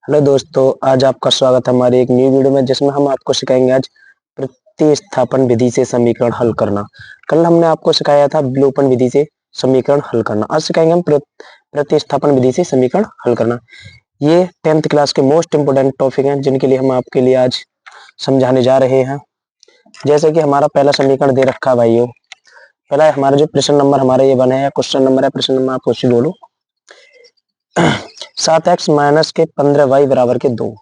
Hello दोस्तों, आज आपका स्वागत है हमारी एक न्यू वीडियो में जिसमें हम आपको सिखाएंगे आज प्रतिस्थापन विधि से समीकरण हल करना। कल हमने आपको सिखाया था विलोपन विधि से समीकरण हल करना। आज सिखाएंगे हम प्रतिस्थापन विधि से समीकरण हल करना। ये 10th क्लास के मोस्ट इंपोर्टेंट टॉपिक हैं जिनके लिए हम आपके लिए आज समझाने जा रहे हैं। जैसे कि हमारा पहला समीकरण दे रखा है भाइयों। पहला हमारा जो प्रश्न नंबर हमारा ये बना है, क्वेश्चन नंबर है, प्रश्न नंबर आप क्वेश्चन बोलो। 7x माइनस के 15y बराबर के 2,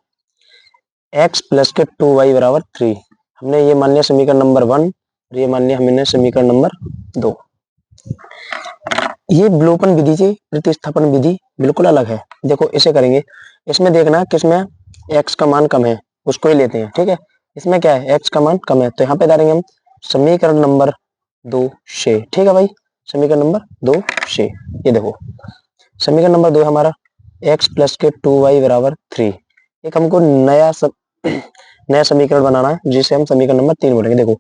x प्लस के 2y बराबर 3। हमने ये मान लिया समीकरण नंबर 1 और ये मान लिया हमने समीकरण नंबर 2। ये विलोपन विधि से प्रतिस्थापन विधि बिल्कुल अलग है। देखो इसे करेंगे, इसमें देखना है किसमें x का मान कम है उसको ही लेते हैं, ठीक है। इसमें क्या है, x का मान कम है तो यहाँ पे डालेंगे हम समीकरण नंबर 2 से, ठीक है भाई। समीकरण नंबर 2 से ये देखो समीकरण नंबर 2 हमारा x प्लस के 2y बराबर 3। एक हमको नया समीकरण बनाना है जिसे हम समीकरण नंबर 3 बोलेंगे। देखो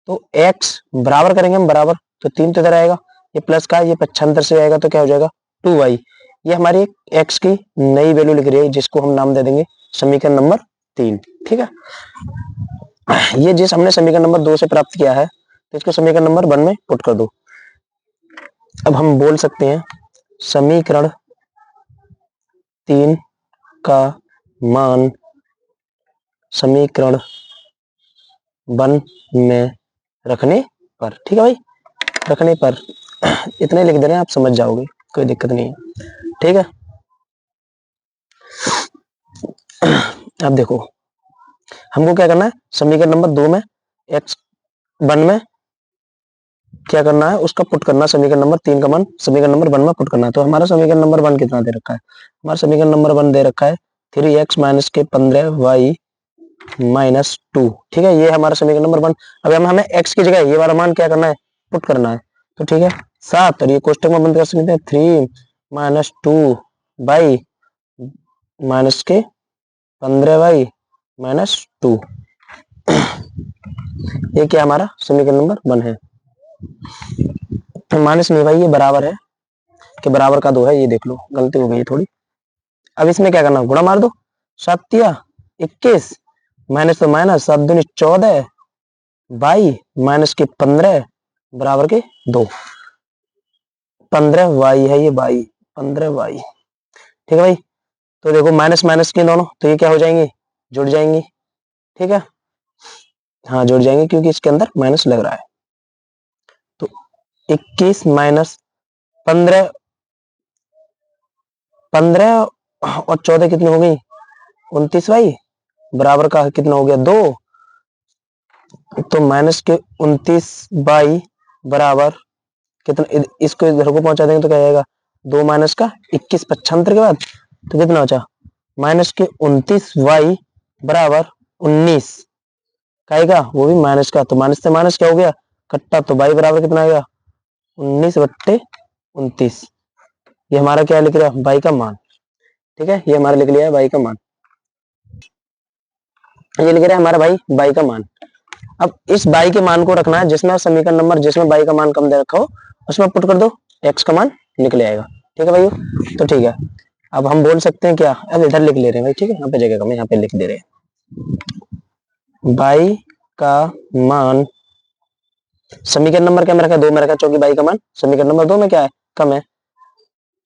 तो x बराबर करेंगे हम, बराबर तो 3 तो इधर आएगा, ये प्लस का ये पक्षांतर से आएगा तो क्या हो जाएगा 2y। ये हमारी x की नई वैल्यू लिख रही है जिसको हम नाम दे देंगे समीकरण नंबर 3, ठीक है। ये जिस हमने समीकरण नंबर 2 से प्राप्त किया है तो इसको समीकरण नंबर 1 में पुट कर दो। अब हम बोल सकते हैं समीकरण 3 का मान समीकरण 1 में रखने पर, ठीक है भाई, रखने पर इतने लिख दे रहे हैं, आप समझ जाओगे, कोई दिक्कत नहीं है, ठीक है। अब देखो हमको क्या करना है, समीकरण नंबर 2 में x 1 में क्या करना है, उसका पुट करना। समीकरण नंबर 3 का मान समीकरण नंबर 1 में पुट करना है। तो हमारा समीकरण नंबर 1 कितना दे रखा है, हमारा समीकरण नंबर 1 दे रखा है 3x माइनस के 15y माइनस 2, ठीक है। ये हमारा समीकरण नंबर 1। अब हमें x की जगह ये वाला मान क्या करना है, पुट करना है। तो ठीक है 7 और ये कोष्टक में बंद कर सकते हैं 3 माइनस 2 बाई माइनस के 15y माइनस 2। ये क्या हमारा समीकरण नंबर 1 है। माइनस नहीं भाई, ये बराबर है कि बराबर का 2 है, ये देख लो गलती हो गई थोड़ी। अब इसमें क्या करना, गुणा मार दो, 7 या 21 माइनस तो माइनस 7 दूनी 14 बाई माइनस के 15 बराबर के 2। 15y है ये बाई, 15y, ठीक है भाई। तो देखो माइनस माइनस के दोनों तो ये क्या हो जाएंगे, जुड़ जाएंगे, ठीक है। हाँ जुड़ जाएंगे क्योंकि इसके अंदर माइनस लग रहा है। तो 21 माइनस 15, 15 और 14 कितनी हो गई 29 भाई, बराबर का कितना हो गया 2। तो माइनस के 29 बाई बराबर कितना, इसको इधर को पहुंचा देंगे तो क्या आएगा 2 माइनस का 21 पक्षांतर के बाद तो कितना बचा माइनस के 29y बराबर 19 का, वो भी माइनस का। तो माइनस से माइनस क्या हो गया कट्टा, तो y बराबर कितना आएगा 19/29। ये हमारा क्या लिख रहा है y का मान, ठीक है। ये हमारा लिख लिया है y का मान, ये लिख रहा है हमारा भाई y का मान। अब इस y के मान को रखना है जिसमें समीकरण नंबर जिसमें y का मान कम दे रखा हो उसमें पुट कर दो, x का मान निकल आएगा, ठीक है भाई। तो ठीक है अब हम बोल सकते हैं क्या, अब इधर लिख ले रहे हैं भाई, ठीक है, यहाँ पे जगह कम है, यहाँ पे लिख दे रहे हैं y का मान समीकरण नंबर क्या में रखा है 2 में रखा है, क्योंकि y का मान समीकरण नंबर 2 में क्या है कम है,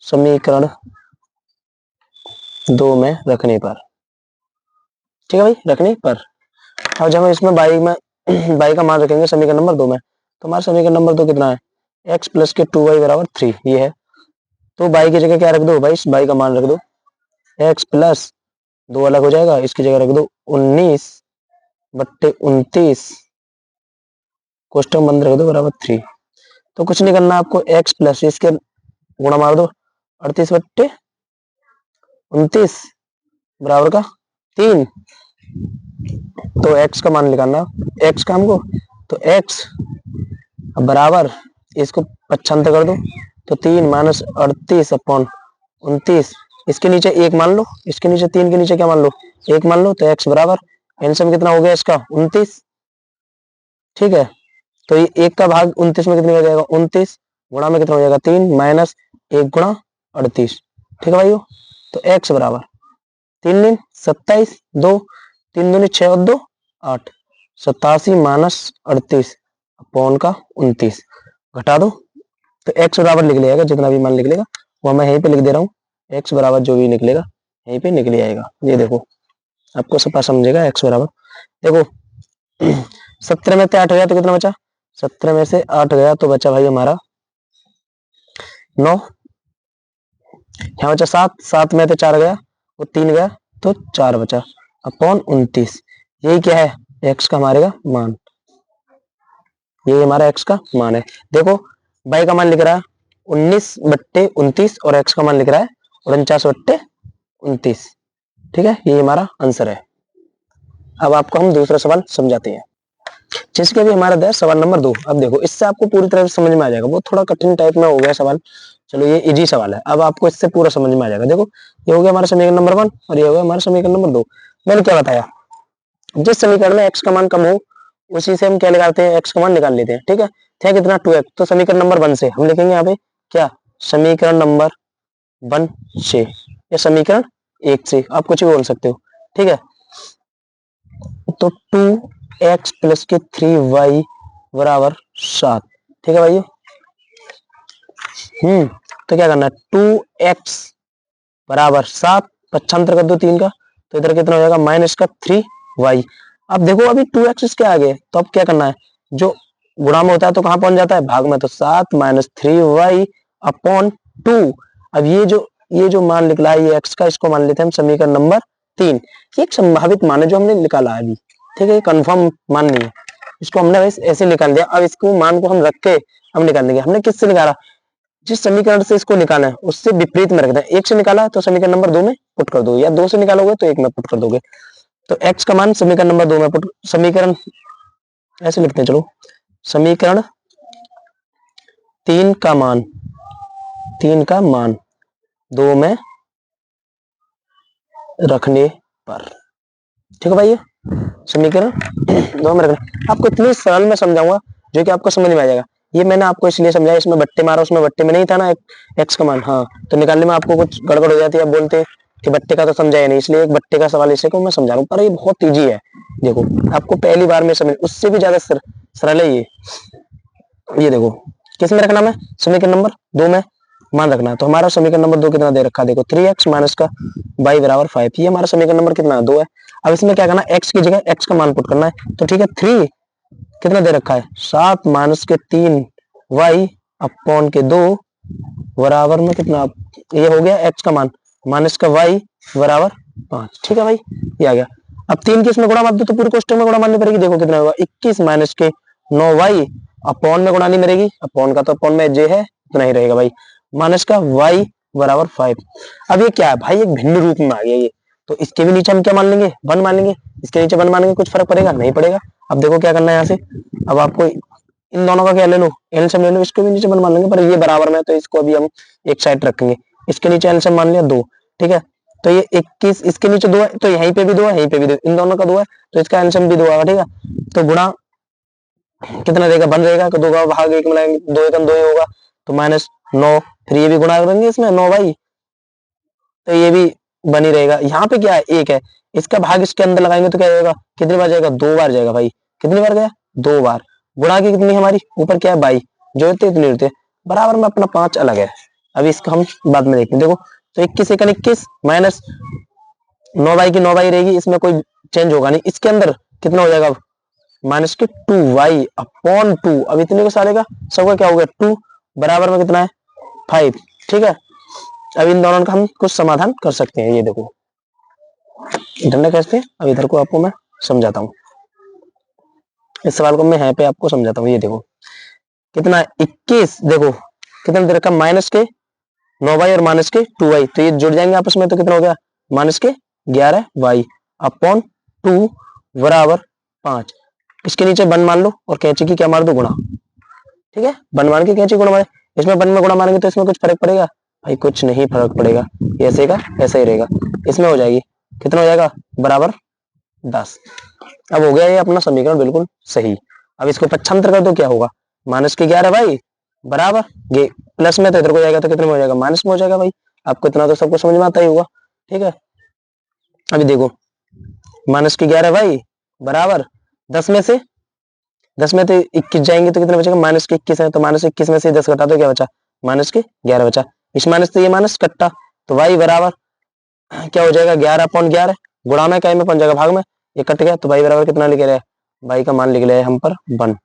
समीकरण 2 में रखने पर, ठीक है भाई, रखने पर। अब जब हम इसमें y का मान रखेंगे समीकरण नंबर 2 में तो हमारा समीकरण नंबर 2 कितना है, x प्लस के 2y बराबर 3 ये है। तो y की जगह क्या रख दो भाई, y का मान रख दो, x प्लस 2 अलग हो जाएगा, इसकी जगह रख दो 19/29 कोष्टक बंद रख दो बराबर 3। तो कुछ नहीं करना आपको, x प्लस इसके गुणा मार दो 38/29 बराबर का 3। तो x का मान निकालना, x का हमको, तो x बराबर इसको पक्षांतर कर दो तो 3 माइनस 38/29, इसके नीचे 1 मान लो, इसके नीचे 3 के नीचे क्या मान लो 1 मान लो, तो x बराबर एलसीएम कितना हो गया इसका 29, ठीक है। तो ये 1 का भाग 29 में कितने हो जाएगा 29, गुणा में कितना हो जाएगा 3 माइनस 1 गुणा 38, ठीक है भाई। तो x बराबर तीन दिन 27, 2 3 दूनी 6 और 2 8, 87 माइनस 38 अपॉन का 29 घटा दो तो x बराबर लिख लिया जितना भी मान निकलेगा वो मैं यहीं पे लिख दे रहा हूँ। x बराबर जो भी निकलेगा यहीं पे निकल आएगा। ये देखो आपको सब समझेगा। x बराबर देखो 17 में से 8 गया तो कितना बचा, 17 में से 8 गया तो बचा भाई हमारा 9, यहाँ बचा 7, 7 में से 4 गया वो 3 गया तो 4 बचा अपॉन 29। यही क्या है, x का हमारे का मान, ये हमारा x का मान है। देखो y का मान लिख रहा है 19/29 और x का मान लिख रहा है 49/29। ठीक है, ये हमारा आंसर है। अब आपको हम दूसरा सवाल समझाते हैं जिसके भी हमारा है सवाल नंबर 2। अब देखो इससे आपको पूरी तरह से समझ में आ जाएगा, वो थोड़ा कठिन टाइप में हो गया सवाल, चलो ये इजी सवाल है। अब आपको इससे पूरा समझ में आ जाएगा। देखो ये हो गया हमारा समीकरण नंबर 1 और ये हो गया हमारा समीकरण नंबर 2। मैंने क्या बताया, जिस समीकरण में x का मान कम हो उसी से हम क्या लगाते हैं, x का मान निकाल लेते हैं। ठीक है, थे कितना 2x, तो समीकरण नंबर 1 से हम लिखेंगे यहाँ पे क्या, समीकरण नंबर 1 से या समीकरण 1 से, आप कुछ भी बोल सकते हो। ठीक है, तो 2x प्लस के 3y बराबर 7। ठीक है भाई, तो क्या करना है, 2x बराबर 7 पक्षांतर कर दो 3 का तो इधर कितना हो जाएगा माइनस का 3y। अब देखो अभी 2x इसके आगे तो अब क्या करना है, जो गुणा में होता है तो कहां पहुंच जाता है, भाग में, तो 7 माइनस 3y अपॉन 2। अब ये जो मान निकला है ये x का, इसको मान लेते हैं हम समीकरण नंबर 3। ये एक संभावित मान है जो हमने निकाला है अभी। ठीक है, कंफर्म मान नहीं है, इसको हमने ऐसे निकाल दिया। अब इसको मान को हम रख के हम निकाल देंगे। हमने किससे निकाला, जिस समीकरण से इसको निकाला है उससे विपरीत में रख दें। एक से निकाला है तो समीकरण नंबर 2 में पुट कर दो, या 2 से निकालोगे तो 1 में पुट कर दोगे। तो x का मान समीकरण नंबर 2 में पुट, समीकरण ऐसे लिखते हैं, चलो समीकरण 3 का मान 2 में रखने पर, ठीक है भाई, समीकरण 2 में रखना। आपको इतनी सरल में समझाऊंगा जो कि आपको समझ में आ जाएगा। ये मैंने आपको इसलिए समझाया, इसमें बट्टे मारा, उसमें बट्टे में नहीं था ना एक्स का मान, हाँ तो निकालने में आपको कुछ गड़बड़ हो जाती है, आप बोलते कि बट्टे का तो समझाया नहीं, इसलिए एक बट्टे का सवाल इसे को मैं समझा रहा हूँ। पर ये बहुत ईजी है, देखो आपको पहली बार में समझ, उससे भी ज्यादा सरल है ये देखो किस में रखना, मैं समीकरण नंबर 2 में मान रखना है। तो हमारा समीकरण नंबर 2 कितना दे रखा है, देखो 3x माइनस का y बराबर 5, ये हमारा समीकरण नंबर कितना है, 2 है। अब इसमें क्या करना है, x की जगह x का मान पुट करना है। तो ठीक है, 3 कितना दे रखा है, 7 माइनस के 3 y अपॉन के 2 बराबर में कितना, ये हो गया x का मान माइनस का y बराबर 5। ठीक है भाई, ये आ गया। अब 3 की इसमें गुणा मार दो तो पूरे कोष्टक में गुणा मारनी पड़ेगी। देखो कितना होगा, 21 माइनस के 9y अपॉन में गुणा नहीं मरेगी, अपॉन का तो अपॉन में जे है उतना ही रहेगा भाई, माइनस का y बराबर 5। अब ये क्या है भाई, एक भिन्न रूप में आ गया ये, तो इसके भी नीचे हम क्या मान लेंगे, 1 मान लेंगे। इसके नीचे 1 मानेंगे, कुछ फर्क पड़ेगा नहीं पड़ेगा। अब देखो क्या करना है यहाँ से, अब आपको इन दोनों का क्या ले लो, एलसीएम ले लो, इसको भी नीचे 1 मान लेंगे, पर ये बराबर में तो इसको अभी हम एक साइड रखेंगे। इसके नीचे एलसीएम मान लिया 2, ठीक है, तो ये 21, इसके नीचे 2 है तो यहीं पे भी 2 है, यहीं पे भी 2, इन दोनों का 2 है तो इसका एलसीएम भी 2 आएगा। ठीक है, तो गुणा कितना रहेगा, 1 रहेगा, तो 2 का भाग 1 मिलाएंगे, 2 एकम 2 ही होगा, तो -9, फिर ये भी गुणा करेंगे इसमें 9 भाई, तो ये भी बनी रहेगा। यहाँ पे क्या है, 1 है, इसका भाग इसके अंदर लगाएंगे तो क्या जाएगा, कितनी बार जाएगा, 2 बार जाएगा भाई। कितनी बार गया, 2 बार। गुणा की कितनी हमारी ऊपर क्या है 22, जोड़ते इतनी होते बराबर में अपना 5 अलग है। अभी इसका हम बाद में देखते हैं। देखो तो 21 एकन 21 माइनस 9 बाई की 9 बाई रहेगी, इसमें कोई चेंज होगा नहीं। इसके अंदर कितना हो जाएगा, माइनस के 2y अपॉन 2। अब इतने को सारे का सबका क्या हो गया 2 बराबर में कितना है 5। ठीक है, अब इन दोनों का हम कुछ समाधान कर सकते हैं। ये देखो इंटरनेट कैसे, अब इधर को आपको मैं समझाता हूँ, इस सवाल को मैं यहाँ पे आपको समझाता हूँ। ये देखो कितना 21, देखो कितना दे रखा, माइनस के 9y और माइनस के 2y, तो ये जुड़ जाएंगे आपस में, तो कितना हो गया माइनस के 11y अपॉन 2 बराबर 5। इसके नीचे 1 मान लो और कैंची की क्या मार दो, गुणा। ठीक है, 1 मान के कैंची गुणा मारे, इसमें 1 में गुणा मारेंगे तो इसमें कुछ फर्क पड़ेगा भाई, कुछ नहीं फर्क पड़ेगा, ऐसे का ऐसा ही रहेगा। इसमें हो जाएगी कितना हो जाएगा बराबर 10। अब हो गया ये अपना समीकरण बिल्कुल सही। अब इसको पक्षांतर कर दो, क्या होगा, माइनस के 11 भाई बराबर ये प्लस में तो इधर को जाएगा तो कितने में हो जाएगा, माइनस में हो जाएगा भाई। आपको इतना तो सबको समझ में आता ही होगा। ठीक है, अभी देखो माइनस की 11 भाई बराबर 10 में से 21 जाएंगे तो कितना बचेगा, माइनस के 21 है तो माइनस 21 में से 10 घटा दो क्या बचा, माइनस के 11 बचा। इस माइनस से ये माइनस कट्टा तो भाई बराबर क्या हो जाएगा 11/11 गुणा में क्या में पहुंच जाएगा भाग में, ये कट गया तो भाई बराबर कितना लिख रहे हैं, भाई का मान लिख रहे हैं हम पर 1,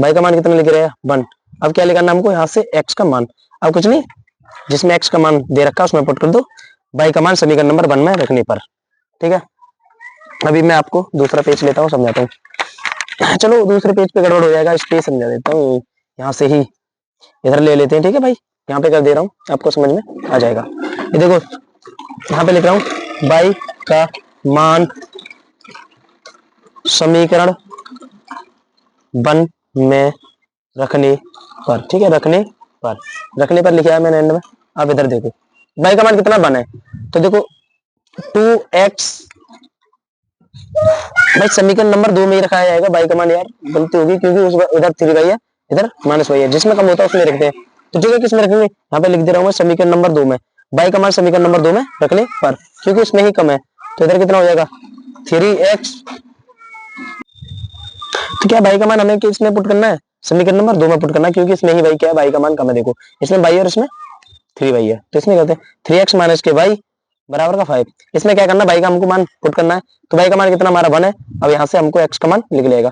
भाई का मान कितना लिख रहे हैं 1। अब क्या लिखना हमको यहाँ से x का मान, अब कुछ नहीं जिसमें x का मान दे रखा है उसमें पुट कर दो, भाई का मान समीकरण नंबर 1 में रखने पर। ठीक है अभी मैं आपको दूसरा पेज लेता हूँ समझाता हूँ। चलो दूसरे पेज पे गड़बड़ हो जाएगा इसलिए समझा देता हूँ, यहाँ से ही इधर ले लेते हैं। ठीक है भाई यहाँ पे कर दे रहा हूँ आपको समझ में आ जाएगा। ये देखो यहाँ पे लिख रहा हूँ बाई का मान समीकरण 1 में रखने पर। ठीक है रखने पर लिखा है मैंने एंड में। अब इधर देखो बाई का मान कितना 1 है तो देखो 2x भाई समीकरण नंबर 2 में ही रखा जाएगा, बाई का मान यार गलती होगी क्योंकि उस उधर 3y है इधर -y है, जिसमें कम होता है उसमें रखते हैं। तो ठीक है किसमें रखेंगे, यहाँ पे लिख दे रहा हूँ मैं समीकरण नंबर 2 में, बाई का मान समीकरण नंबर 2 में रखने पर क्योंकि उसमें ही कम है तो इधर कितना हो जाएगा 3x। तो क्या बाई का मान हमें किसमें पुट करना है, समीकरण नंबर 2 में पुट करना है क्योंकि इसमें ही भाई क्या है बाई का मान कम है। देखो इसमें बाई और इसमें 3y है तो इसमें कहते हैं 3x माइनस के बाई बराबर का 5। इसमें क्या करना बाई का हमको मान पुट करना है तो बाई का मान कितना हमारा 1 है। अब यहाँ से हमको x का मान लिख लेगा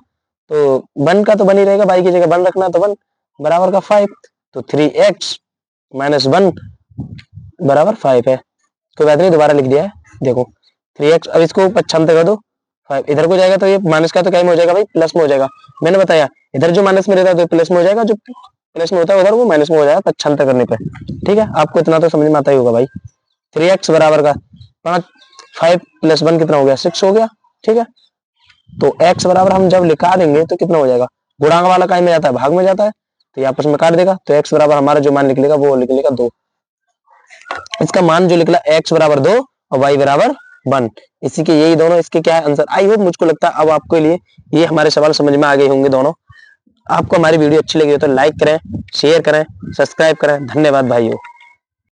तो 1 का तो 1 ही रहेगा, बाई की जगह 1 रखना तो 1 बराबर का 5 तो 3x माइनस 1 बराबर 5 है। कोई बात नहीं दोबारा लिख दिया है देखो 3x। अब इसको पक्षांतर कर दो 5 इधर को जाएगा तो ये माइनस का तो क्या में हो जाएगा भाई प्लस में हो जाएगा। मैंने बताया इधर जो माइनस में रहता है तो प्लस में हो जाएगा, जो प्लस में होता है उधर वो माइनस में हो जाएगा पक्षांतर करने पे। ठीक है आपको इतना तो समझ में आता ही होगा भाई। 3x बराबर का 5 + 1 कितना हो गया 6 हो गया। ठीक है तो x बराबर हम जब लिखा देंगे तो कितना हो जाएगा, गुणांक वाला काय में जाता है भाग में जाता है तो ये आपस में काट देगा तो x बराबर हमारा जो मान निकलेगा वो निकलेगा 2। इसका मान जो निकला x बराबर 2 और y बराबर 1, इसी के यही दोनों इसके क्या है आंसर। आई होप मुझको लगता है अब आपके लिए ये हमारे सवाल समझ में आ गए होंगे दोनों। आपको हमारी वीडियो अच्छी लगी हो तो लाइक करें, शेयर करें, सब्सक्राइब करें। धन्यवाद भाइयों।